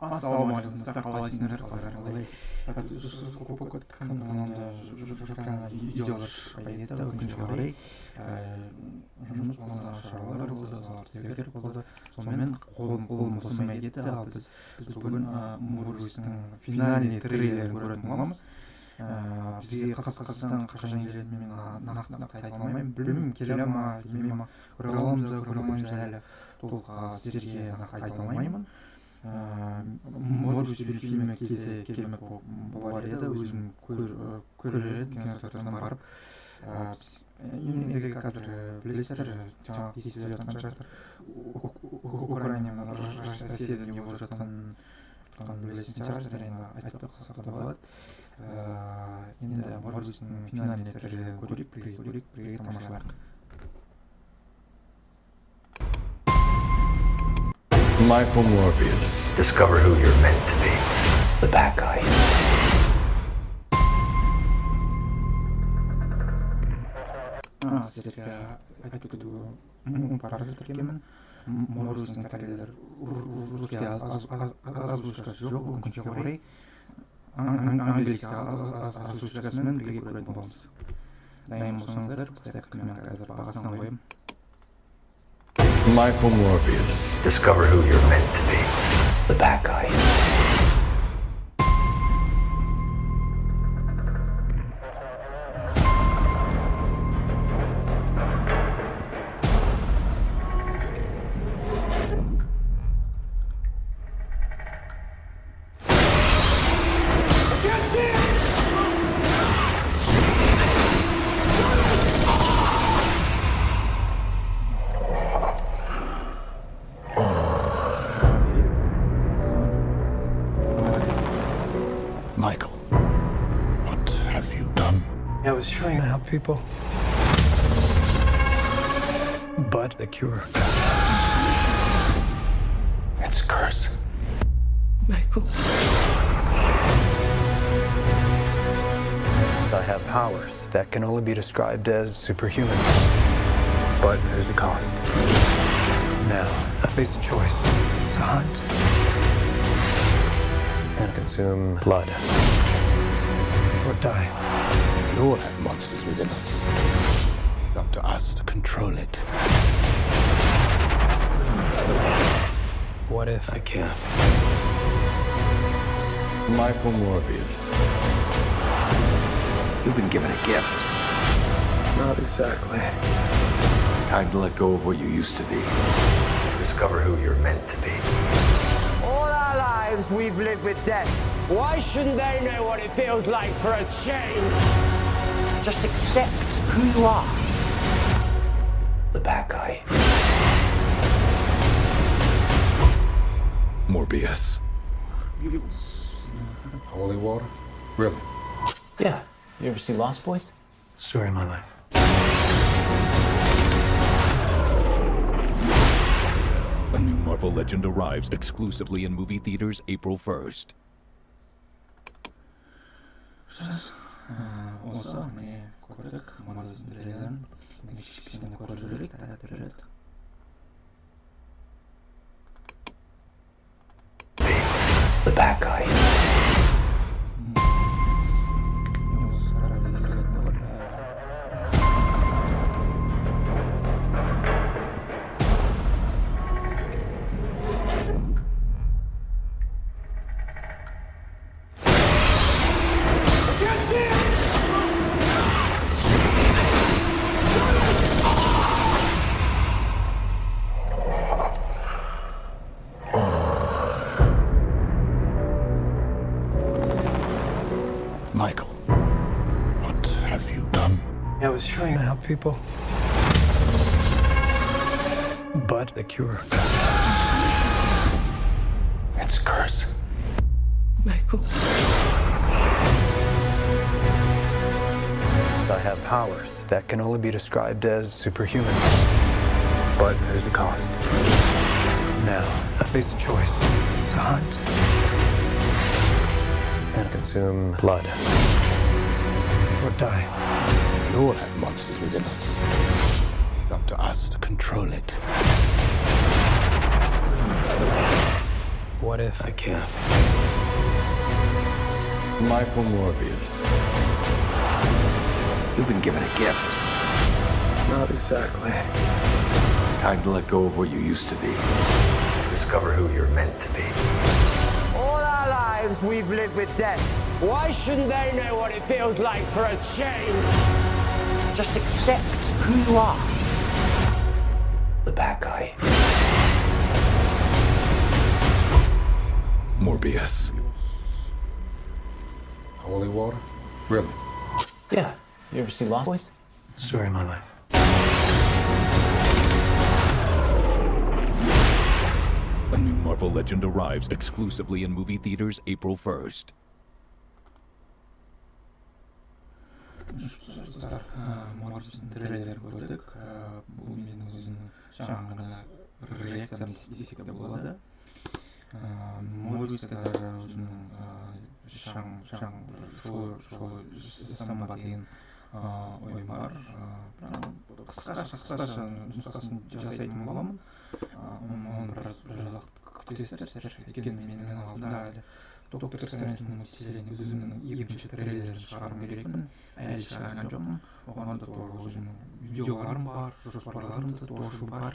Ассалаумағалейкум достар, қалайсыңдар, қалай көп команда жаңа видеолар шыға кетті өкінішке қарай. Жұмыс болғанда шаралар болды, зауыт керек болды. Сонымен қолым босамай кетті. Ал біз бүгін Морбиустың финальный трейлерін көретін боламыз. Бізге Қазақстан қашан келетінін мен нақты айта алмаймын. Білмеймін, келе ма, келмей ма, көре аламыз ба, көре алмаймыз әлі толық сіздерге нақты айта алмаймын. Морбиус фильмі келмек болар еді, өзім көрер едім кинотеатрдан барып. Ендігі қазір білесіздер, жаңағы тиісіп жатқан шығар, Украинаның Россияда не болып жатқанын білесін шығарсыздар, енді айтып қалсақ та болады. Енді Морбиустың финальный трейлерін көрейік, бірге тамашалайық. Michael Morbius. Discover who you're meant to be. The bad guy. Сіздерге айтып кетуге бара жатыр екенмін. Морбиустың трейлері русский озвучкасы жоқ, өкінішке қарай. Английский озвучкасымен бірге көретін боламыз. Дайын болсаңыздар, мен қазір бағасын қоямын. Michael Morbius. Discover who you're meant to be. The bad guy. Michael, what have you done? I was trying to help people, but the cure, it's a curse. Michael. I have powers that can only be described as superhuman, but there's a cost. Now, I face a choice: to hunt and consume blood, or die. We all have monsters within us. It's up to us to control it. What if I can't? Michael Morbius. You've been given a gift. Not exactly. Time to let go of what you used to be. Discover who you're meant to be. All our lives we've lived with death. Why shouldn't they know what it feels like for a change? Just accept who you are. The bad guy. Morbius. Holy water? Really? Yeah. You ever see Lost Boys? Story of my life. A new Marvel legend arrives exclusively in movie theaters April 1st. Осы міне көрдік Морбиустың трейлерін. Кішкене көріп жүрелік, тәтірет. The bad guy. Michael, what have you done? I was trying to help people, but the cure, it's a curse. Michael. I have powers that can only be described as superhuman, but there's a cost. Now, I face a choice: to hunt and consume blood, or die. We all have monsters within us. It's up to us to control it. What what if? I can't. Michael Morbius. You've been given a gift. Not exactly. Time to let go of what you used to be. Discover who you're meant to be. All our lives we've lived with death. Why shouldn't they know what it feels like for a change? Just accept who you are. The bad guy. Morbius. Holy water? Really? Yeah. You ever see Lost Boys? Story of my life. A new Marvel Legend arrives exclusively in movie theaters April 1st. Достар, Морбиустың трейлерін көрдік. Бұл менің өзімнің жаңа ғана реакциям десек те болады. Морбиусқа даже өзімнің шоу жасамақ деген ойым бар. Қысқаша нұсқасын жасайтын боламын. Оны біраз күтесіздер. Өйткені менің алдымда әлі Доктор Стрэндждің мультсериялының өзімнің екінші трейлерін шығарғым келетінмін. Әлі шығарған жоқпын. Оған да тоже өзімнің видеоларым бар, жоспарларым да тоже бар.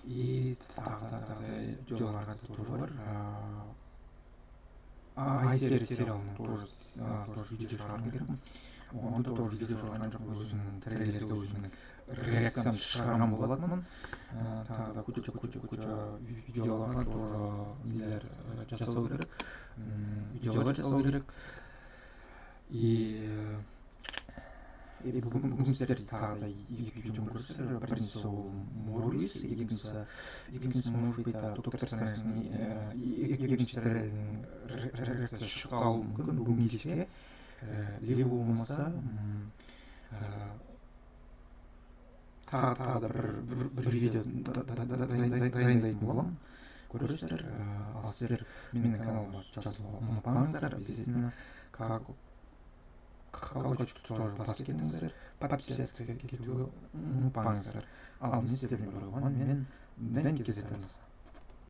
И тағы да видеоларға да тоже бар. Айсері сериалының тоже видео шығарғым келетінмін. Оған да тоже видео шығарған жоқпын. Өзімнің трейлерге өзімнің реакциямды шығарған болатынмын. Тағы да куча видеоларға тоже нелер жасау керек. Видеолар жасау керек. И бүгін сіздер тағы да екі видеоны көрсіздер. Біріншісі ол Морбиус, екіншісі может быть Доктор Стрэндждің екінші трейлерінің реакциясы шықпауы мүмкін бүгін кешке. Либо болмаса тағы да бір видео дайындайтын боламын. Көресіздер. Ал сіздер менің каналыма жазылуға ұмытпаңыздар. Обязательно колокольчик тоже басып кетіңіздер. Подписаться етуге ұмытпаңыздар. Ал не істеп жүрген мен дән кездеріңіз.